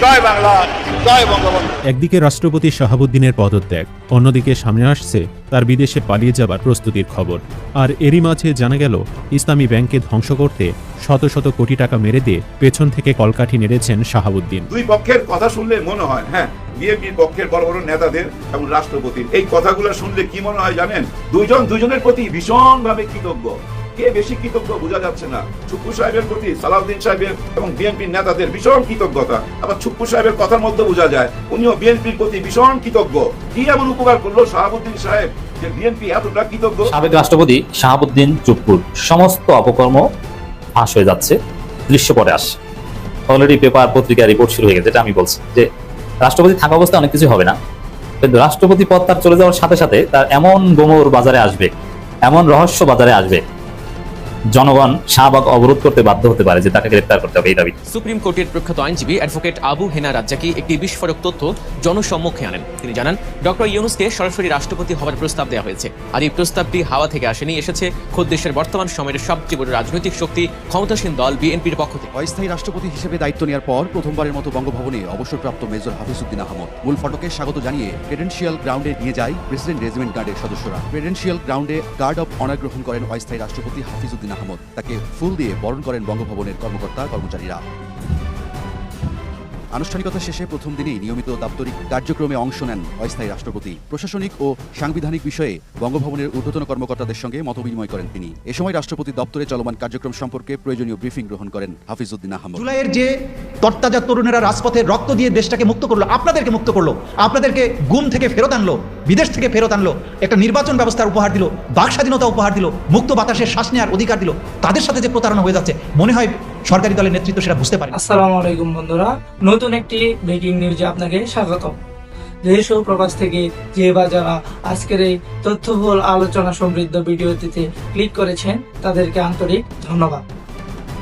জয় বাংলা, জয় বঙ্গবন্ধু। একদিকে রাষ্ট্রপতি শাহাবুদ্দিনের পদত্যাগ, অন্যদিকে সামনে আসছে তার বিদেশে পালিয়ে যাবার প্রস্তুতির খবর। আর এরই মাঝে জানা গেল ইসলামী ব্যাংককে ধ্বংস করতে শত শত কোটি টাকা মেরে দিয়ে পেছন থেকে কলকাঠি নেড়েছেন শাহাবুদ্দিন। দুই পক্ষের কথা শুনলে মনে হয়, হ্যাঁ, বিএনপির পক্ষের বড় বড় নেতাদের এবং রাষ্ট্রপতির এই কথাগুলো শুনলে কি মনে হয় জানেন? দুজনের প্রতি ভীষণভাবে কৃতজ্ঞ। কে বেশি কৃতজ্ঞ বোঝা যাচ্ছে না। ছুপ্পু সাহেবের প্রতি সালাউদ্দিন সাহেবের এবং বিএনপির নেতাদের ভীষণ কৃতজ্ঞতা। আবার ছুপ্পু সাহেবের কথার মধ্যে বোঝা যায় উনিও বিএনপির প্রতি ভীষণ কৃতজ্ঞ। কি এমন উপকার করলো শাহাবুদ্দিন সাহেব যে বিএনপি এতটা কৃতজ্ঞ? সাবেক রাষ্ট্রপতি শাহাবুদ্দিন চুপ্পুর সমস্ত অপকর্ম ফাঁস হয়ে যাচ্ছে, দৃশ্যপটে আসছে। অলরেডি পেপার পত্রিকা রিপোর্ট শুরু হয়ে গেছে। যেটা আমি বলছি যে রাষ্ট্রপতি থাকা অবস্থায় অনেক কিছু হবে না, কিন্তু রাষ্ট্রপতি পদ তার চলে যাওয়ার সাথে সাথে তার এমন গোমর বাজারে আসবে, এমন রহস্য বাজারে আসবে, জনগণ শাহবাগ অবরোধ করতে বাধ্য হতে পারে যে তাকে গ্রেফতার করতে হবে। এই দাবি সুপ্রিম কোর্টের প্রখ্যাত আইনজীবী অ্যাডভোকেট আবু হেনা রাজ্জাকি একটি বিস্ফোরক তথ্য জনসম্মুখে আনেন। তিনি জানান, ডক্টর ইউনূসকে সরাসরি রাষ্ট্রপতি হওয়ার প্রস্তাব দেওয়া হয়েছে। আর এই প্রস্তাবটি হাওয়া থেকে আসেনি, এসেছে খোদ দেশের বর্তমান সময়ের সবচেয়ে বড় রাজনৈতিক শক্তি ক্ষমতাসীন দল বিএনপির পক্ষ থেকে। অস্থায়ী রাষ্ট্রপতি হিসেবে দায়িত্ব নেওয়ার পর প্রথমবারের মতো বঙ্গভবনে অবসরপ্রাপ্ত মেজর হাফিজউদ্দিন আহমদ মূল ফটকে স্বাগত জানিয়ে প্রেসিডেন্সিয়াল গ্রাউন্ডে নিয়ে যায় প্রেসিডেন্ট রেজিমেন্ট গার্ডের সদস্যরা। প্রেসিডেন্সিয়াল গ্রাউন্ডে গার্ড অব অনার গ্রহণ করেন অস্থায়ী রাষ্ট্রপতি হাফিজউদ্দিন আহমদ। তাকে ফুল দিয়ে বরণ করেন বঙ্গভবনের কর্মকর্তা কর্মচারীরা। আনুষ্ঠানিকতা শেষে প্রথম দিনেই নিয়মিত দাপ্তরিক কার্যক্রমে অংশ নেন অস্থায়ী রাষ্ট্রপতি। প্রশাসনিক ও সাংবিধানিক বিষয়ে বঙ্গভবনের ঊর্ধ্বতন কর্মকর্তাদের সঙ্গে মতবিনিময় করেন তিনি। এ সময় রাষ্ট্রপতি দপ্তরে চলমান কার্যক্রম সম্পর্কে প্রয়োজনীয় ব্রিফিং গ্রহণ করেন হাফিজউদ্দিন আহমদ। জুলাইয়ের যে তরতাজা তরুণেরা রাজপথে রক্ত দিয়ে দেশটাকে মুক্ত করলো, আপনাদেরকে মুক্ত করলো, আপনাদেরকে গুম থেকে ফেরত আনলো, বিদেশ থেকে ফেরত আনলো, একটা নির্বাচন ব্যবস্থার উপহার দিল, বাক স্বাধীনতা উপহার দিল, মুক্ত বাতাসে শ্বাস নেওয়ার অধিকার দিল, তাদের সাথে যে প্রতারণা হয়ে যাচ্ছে মনে হয় সরকারি দলের নেতৃত্ব সেটা বুঝতে পারে। আসসালামু আলাইকুম বন্ধুরা, নতুন একটি ব্রেকিং নিউজে আপনাকে স্বাগতম। দেশ ও প্রবাস থেকে যে বা যারা আজকের এই তথ্যবহুল আলোচনা সমৃদ্ধ ভিডিওটিতে ক্লিক করেছেন তাদেরকে আন্তরিক ধন্যবাদ।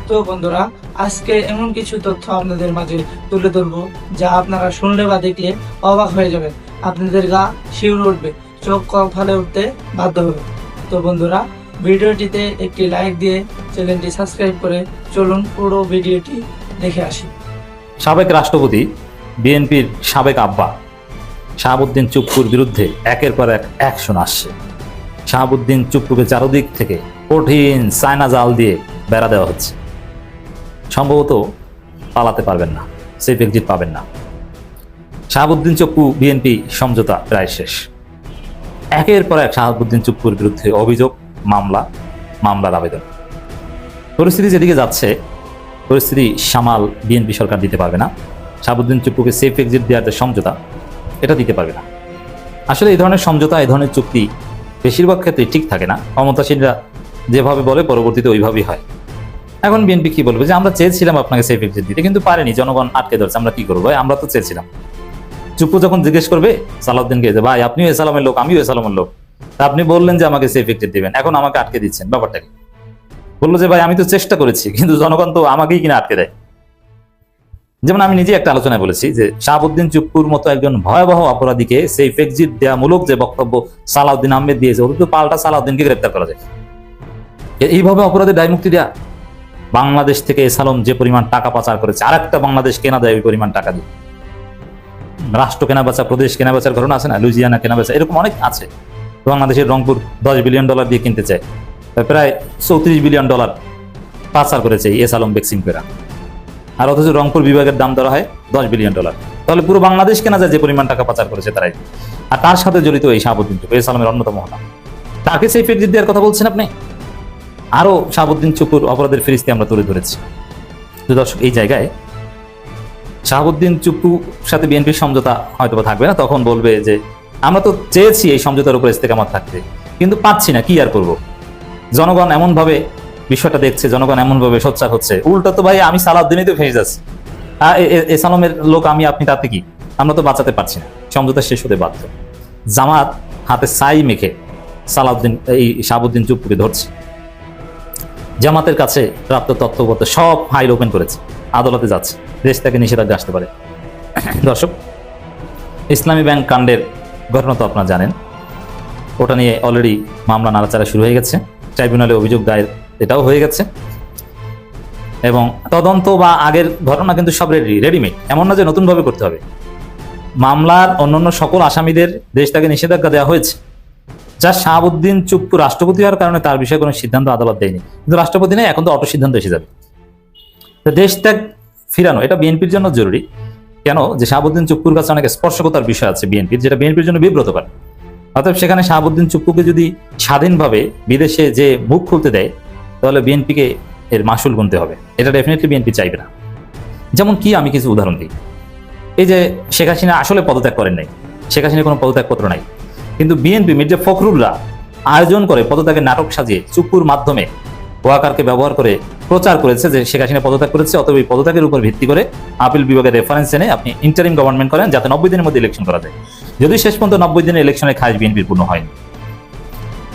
তো বন্ধুরা, আজকে এমন কিছু তথ্য আপনাদের মাঝে তুলে ধরবো যা আপনারা শুনলে বা দেখলে অবাক হয়ে যাবেন, আপনাদের গা শিউরে উঠবে, চোখ কপালে উঠতে বাধ্য হবে। তো বন্ধুরা, ভিডিওটিতে একটি লাইক দিয়ে চ্যানেলটি সাবস্ক্রাইব করে চলুন পুরো ভিডিওটি দেখে আসি। সাবেক রাষ্ট্রপতি বিএনপির সাবেক আব্বা শাহাবুদ্দিন চুপ্পুর বিরুদ্ধে একের পর এক অ্যাকশন আসছে। শাহাবুদ্দিন চুপ্পুকে চারদিক থেকে কঠিন চায়না জাল দিয়ে বেড়া দেওয়া হচ্ছে। সম্ভবত পালাতে পারবেন না, সেফ এক্সিট পাবেন না। শাহাবুদ্দিন চুপ্পু বিএনপি সমঝোতা প্রায় শেষ। একের পর এক শাহাবুদ্দিন চুপ্পুর বিরুদ্ধে অভিযোগ, মামলার আবেদন। পরিস্থিতি যেদিকে যাচ্ছে, পরিস্থিতি সামাল বিএনপি সরকার দিতে পারবে না। শাহাবুদ্দিন চুপ্পুকে সেফ এক্সিট দেওয়ার যে সমঝোতা, এটা দিতে পারবে না। আসলে এই ধরনের সমঝোতা, এই ধরনের চুক্তি বেশিরভাগ ক্ষেত্রে ঠিক থাকে না। ক্ষমতাসীনরা যেভাবে বলে পরবর্তীতে ওইভাবেই হয়। এখন বিএনপি কি বলবে যে আমরা চেয়েছিলাম আপনাকে সেফ এক্সিট দিতে, কিন্তু পারেনি, জনগণ আটকে ধরছে, আমরা কি করবো ভাই, আমরা তো চেয়েছিলাম। চুপ্পু যখন জিজ্ঞেস করবে সালাউদ্দিনকে যে ভাই আপনিও এসালামের লোক, আমিও এসালামের লোক, আপনি বললেন যে আমাকে সেফ এক্সিট দিবেন, এখন আমাকে আটকে দিচ্ছেন, ব্যাপারটা কি? বললো যে ভাই আমি তো চেষ্টা করেছি, কিন্তু জনগণ তো আমাকেই কিনা আটকে দেয়। যেমন আমি নিজে একটা আলোচনায় বলেছি যে শাহাবুদ্দিন চুপ্পুর মতো একজন ভয়াবহ অপরাধীকে সেফ এক্সিট দেওয়া মূলক যে বক্তব্য সালাউদ্দিন আহমেদ দিয়েছে, ওদের তো পাল্টা সালাউদ্দিনকে গ্রেপ্তার করা যায়। এইভাবে অপরাধের দায় মুক্তি দেয়া। বাংলাদেশ থেকে এসালাম যে পরিমাণ টাকা পাচার করেছে, আর একটা বাংলাদেশ কেনা দেয় ওই পরিমাণ টাকা দিয়ে। রাষ্ট্র কেনা বেচা, প্রদেশ কেনা বেচার ঘটনা আছে না, লুইজিয়ানা কেনা বেচা, এরকম অনেক আছে। বাংলাদেশের রংপুর $10 বিলিয়ন দিয়ে কিনতে চায়, প্রায় $34 বিলিয়ন পাচার করেছে এসালাম বেক্সিমপেরা। আর অথচ রংপুর বিভাগের দাম ধরা হয় $10 বিলিয়ন। তাহলে পুরো বাংলাদেশ কেনা যায় যে পরিমাণ টাকা পাচার করেছে তারাই। আর তার সাথে জড়িত এই শাহাবুদ্দিন চুপ্পু, এসালামের অন্যতম হতা। তাকে সেফ এক্সিট দেওয়ার কথা বলছেন আপনি? আরো শাহাবুদ্দিন চুপ্পুর অপরাধের ফিরিস্তি আমরা তুলে ধরেছি। দর্শক, এই জায়গায় শাহাবুদ্দিন চুপ্পুর সাথে বিএনপির সমঝোতা হয়তো থাকবে না। তখন বলবে যে আমরা তো চেয়েছি এই সমঝোতার উপর ইস্তেকামত থাকতে, কিন্তু পাচ্ছি না, কি আর করব। জনগণ এমনভাবে বিষয়টা দেখছে, জনগণ এমনভাবে সোচ্চার হচ্ছে, উল্টা তো ভাই আমি সালাউদ্দিনই তো ফেসে যাচ্ছি, এসালামের লোক আমি, আপনি তাতে কি, আমরা তো বাঁচাতে পারছি না, সমঝোতা শেষ হতে বাধ্য। জামাত হাতে ছাই মেখে সালাউদ্দিন এই শাহাবুদ্দিন চুপ্পুকে ধরছে। জামাতের কাছে প্রাপ্ত তথ্যপত্র সব ফাইল ওপেন করেছে, আদালতে যাচ্ছে, দেশ থেকে নিষেধাজ্ঞা আসতে পারে। দর্শক, ইসলামী ব্যাংক কাণ্ডের ঘটনা তো আপনারা জানেন, ওটা নিয়ে অলরেডি মামলা নাড়াচাড়া শুরু হয়ে গেছে, ট্রাইব্যুনালে অভিযোগ দায়ের এটাও হয়ে গেছে। এবং তদন্ত বা আগের ঘটনা কিন্তু সব রেডিমেড, এমন না যে নতুনভাবে করতে হবে। মামলার অন্যান্য সকল আসামিদের দেশ থেকে নিষেধাজ্ঞা দেওয়া হয়েছে, যা শাহাবুদ্দিন চুপ্পু রাষ্ট্রপতি হওয়ার কারণে তার বিষয়ে কোনো সিদ্ধান্ত আদালত দেয়নি, কিন্তু রাষ্ট্রপতি নেই, এখন তো অটো সিদ্ধান্ত এসে যাবে। তো দেশ ত্যাগ ফিরানো এটা বিএনপির জন্য জরুরি। কেন? যে শাহাবুদ্দিন চুপ্পুর কাছে অনেক স্পর্শকতার বিষয় আছে বিএনপির, যেটা বিএনপির জন্য বিব্রতকর। অতএব সেখানে শাহাবুদ্দিন চুপ্পুকে যদি স্বাধীনভাবে বিদেশে যে মুখ খুলতে দেয়, তাহলে বিএনপিকে এর মাসুল গুনতে হবে। এটা ডেফিনেটলি বিএনপি চাইবে না। যেমন কি, আমি কিছু উদাহরণ দিই। এই যে শেখ হাসিনা আসলে পদত্যাগ করেন নাই, শেখ হাসিনার কোনো পদত্যাগপত্র নাই, কিন্তু বিএনপি মির্জা ফখরুলরা আয়োজন করে পদত্যাগের নাটক সাজিয়ে চুপ্পুর মাধ্যমে ওয়াকারকে ব্যবহার করে প্রচার করেছে যে শেখ হাসিনা পদত্যাগ করেছে, অতএব এই পদত্যাগের উপর ভিত্তি করে আপিল বিভাগের রেফারেন্স এনে আপনি ইন্টারিম গভর্নমেন্ট করেন, যাতে 90 দিনের মধ্যে ইলেকশন করা যায়। যদি শেষ পর্যন্ত 90 দিনের ইলেকশনের খাস বিএনপির পূর্ণ হয়নি।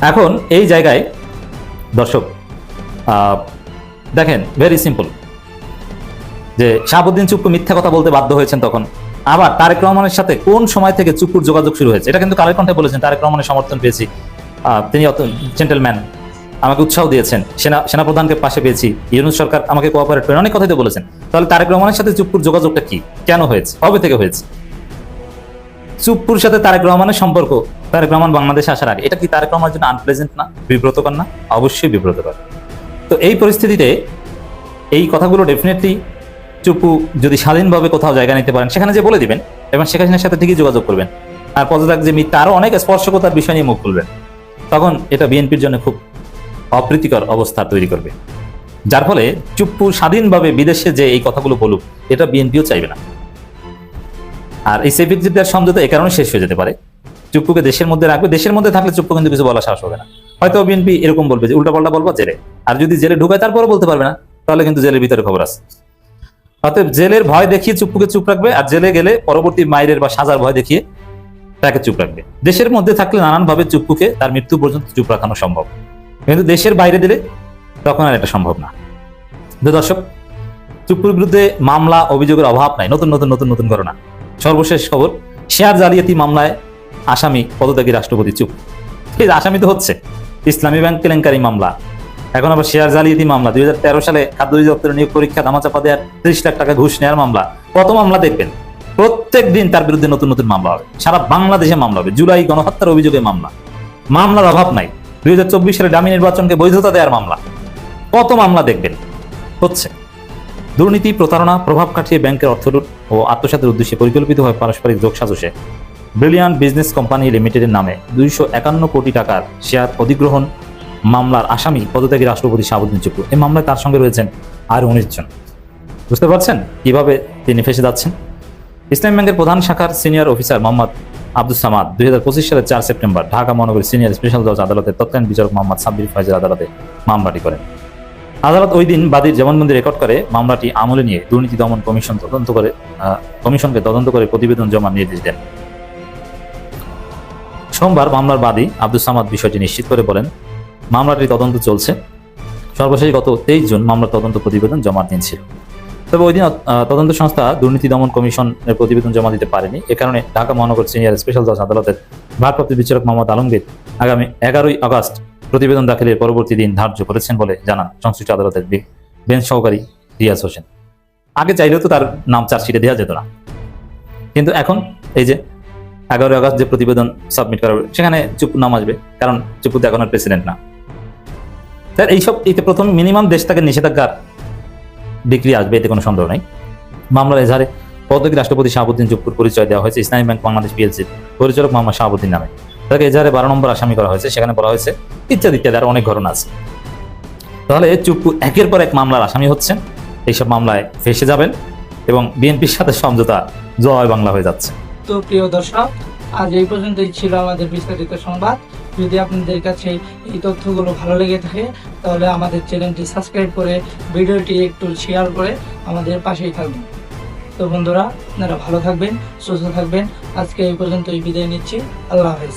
এখন এই জায়গায় দর্শক দেখেন, ভেরি সিম্পল, যে শাহাবুদ্দিন চুপ্পু মিথ্যা কথা বলতে বাধ্য হয়েছেন তখন। আবার তারেক রহমানের সাথে কোন সময় থেকে চুপ্পুর যোগাযোগ শুরু হয়েছে, এটা কিন্তু কালের কণ্ঠে বলেছেন। তারেক রহমানের সমর্থন পেয়েছি, তিনি অত জেন্টেলম্যান, আমাকে উৎসাহ দিয়েছেন, সেনাপ্রধানকে পাশে পেয়েছি, ইউনূস সরকার আমাকে কোঅপারেট করেন, অনেক কথাই তো বলেছেন। তাহলে তারেক রহমানের সাথে চুপ্পুর যোগাযোগটা কি, কেন হয়েছে, কবে থেকে হয়েছে? চুপ্পুর সাথে তারেক রহমানের সম্পর্ক, তারেক রহমান বাংলাদেশে আসার আগে, এটা কি তারেক রহমানের জন্য আনপ্লেজেন্ট না, বিব্রতকর না? অবশ্যই বিব্রতকর। তো এই পরিস্থিতিতে এই কথাগুলো ডেফিনেটলি চুপ্পু যদি স্বাধীনভাবে কোথাও জায়গা নিতে পারেন, সেখানে যে বলে দিবেন এবং শেখ হাসিনার সাথে ঠিকই যোগাযোগ করবেন, আর পদত্যাগ যে মিথ্যা, আরো অনেক স্পর্শকতার বিষয় নিয়ে মুখ খুলবেন, তখন এটা বিএনপির জন্য খুব অপ্রীতিকর অবস্থা তৈরি করবে। যার ফলে চুপ্পু স্বাধীনভাবে বিদেশে যে এই কথাগুলো বলুক, এটা বিএনপিও চাইবে না। আর এই সেফ এক্সিটের সমঝোতা এ কারণে শেষ হয়ে যেতে পারে, চুপ্পুকে দেশের মধ্যে রাখবে, দেশের মধ্যে থাকলে চুপ্পু কিন্তু কিছু বলা সাহস হবে না। হয়তো বিএনপি এরকম বলবে যে উল্টাপাল্টা বলবো জেলে, আর যদি জেলে ঢুকায় তারপরও বলতে পারবে না, তাহলে কিন্তু জেলের ভিতরে খবর আছে। অতএব জেলের ভয় দেখিয়ে চুপ্পুকে চুপ রাখবে, আর জেলে গেলে পরবর্তী মাইরের বা সাজার ভয় দেখিয়ে তাকে চুপ রাখবে। দেশের মধ্যে থাকলে নানানভাবে চুপ্পুকে তার মৃত্যু পর্যন্ত চুপ রাখানো সম্ভব, কিন্তু দেশের বাইরে দিলে তখন আর এটা সম্ভব না। দর্শক, চুপ্পুর বিরুদ্ধে মামলা অভিযোগের অভাব নাই, নতুন নতুন নতুন নতুন ঘটনা। সর্বশেষ খবর, শেয়ার জালিয়াতি মামলায় আসামি পদত্যাগী রাষ্ট্রপতি চুপ। এই আসামি তো হচ্ছে ইসলামী ব্যাংক কেলেঙ্কারি মামলা, এখন আবার শেয়ার জালিয়াতি মামলা, 2013 সালে খাদ্য অধিদপ্তরের নিয়োগ পরীক্ষা ধামাচাপা দেওয়ার 30 লাখ টাকা ঘুষ নেওয়ার মামলা। কত মামলা দেখবেন, প্রত্যেক দিন তার বিরুদ্ধে নতুন নতুন মামলা হবে, সারা বাংলাদেশে মামলা হবে। জুলাই গণহত্যার অভিযোগে মামলা, মামলার অভাব নাই। 2024 সালে ডামি নির্বাচনকে বৈধতা দেওয়ার মামলা, কত মামলা দেখবেন হচ্ছে। দুর্নীতি, প্রতারণা, প্রভাব খাটিয়ে ব্যাংকের অর্থ লুট ও আত্মসাতের উদ্দেশ্যে পরিকল্পিতভাবে পারস্পরিক যোগসাজশে ব্রিলিয়ান্ট বিজনেস কোম্পানি লিমিটেডের নামে 251 কোটি টাকার শেয়ার অধিগ্রহণ মামলার আসামি পদত্যাগী রাষ্ট্রপতি শাহাবুদ্দিন চুপ্পু। এই মামলায় তার সঙ্গে রয়েছেন আর 19 জন। বুঝতে পারছেন কিভাবে তিনি ফেসে যাচ্ছেন? ইসলামী ব্যাংকের প্রধান শাখার সিনিয়র অফিসার মোহাম্মদ আব্দুস সামাদ 2025 সালের 4 সেপ্টেম্বর ঢাকা মহানগরীর সিনিয়র স্পেশাল জজ আদালতের তৎকালীন বিচারক মোহাম্মদ সাব্বির ফয়জের আদালতে মামলাটি করেন। আদালত ওই দিন বাদীর জবানবন্দি রেকর্ড করে মামলাটি আমলে নিয়ে দুর্নীতি দমন কমিশনকে তদন্ত করে প্রতিবেদন জমার নির্দেশ দেন। সোমবার মামলার বাদী আব্দুস সামাদ বিষয়টি নিশ্চিত করে বলেন, মামলাটির তদন্ত চলছে। সর্বশেষ গত 23 জুন মামলার তদন্ত প্রতিবেদন জমার দিন ছিল। তবে ওই দিন তদন্ত সংস্থা দুর্নীতি দমন কমিশনের প্রতিবেদন জমা দিতে পারেনি। এ কারণে ঢাকা মহানগর সিনিয়র স্পেশাল জজ আদালতের ভারপ্রাপ্ত বিচারক মোহাম্মদ আলমগীর আগামী 11 আগস্ট প্রতিবেদন দাখিলের পরবর্তী দিন ধার্য করেছেন বলে জানান সংশ্লিষ্ট আদালতের বেঞ্চ সহকারী রিয়াজ হোসেন। আগে চাইলেও তো তার নাম চার্জশিটে দেওয়া যেত না, কিন্তু এখন এই যে 11 আগস্ট যে প্রতিবেদন সাবমিট করা হবে, সেখানে চুপ্পুর নাম আসবে, কারণ চুপ্পু তো এখন আর প্রেসিডেন্ট না। স্যার এইসব এতে প্রথম মিনিমাম দেশ থেকে নিষেধাজ্ঞার ডিগ্রি আসবে, এতে কোনো সন্দেহ নাই। মামলার এজাহারে পদত্যাগী রাষ্ট্রপতি শাহাবুদ্দিন চুপ্পুর পরিচয় দেওয়া হয়েছে ইসলামী ব্যাংক বাংলাদেশ পিএলসির পরিচালক মোহাম্মদ শাহাবুদ্দিন নামে। তাকে এজাহারে 12 নম্বর আসামি করা হয়েছে, সেখানে বলা হয়েছে ইত্যাদি ইত্যাদি আরো অনেক ঘটনা আছে। তাহলে চুপ্পু একের পর এক মামলার আসামি হচ্ছেন, এইসব মামলায় ফেসে যাবেন এবং বিএনপির সাথে সমঝোতা জয় বাংলা হয়ে যাচ্ছে। তো প্রিয় দর্শক, আজ এই পর্যন্তই ছিল আমাদের বিস্তারিত সংবাদ। যদি আপনাদের কাছে এই তথ্যগুলো ভালো লেগে থাকে, তাহলে আমাদের চ্যানেলটি সাবস্ক্রাইব করে ভিডিওটি একটু শেয়ার করে আমাদের পাশেই থাকবেন। তো বন্ধুরা, আপনারা ভালো থাকবেন, সুস্থ থাকবেন। আজকে এই পর্যন্তই বিদায় নিচ্ছি। আল্লাহ হাফেজ।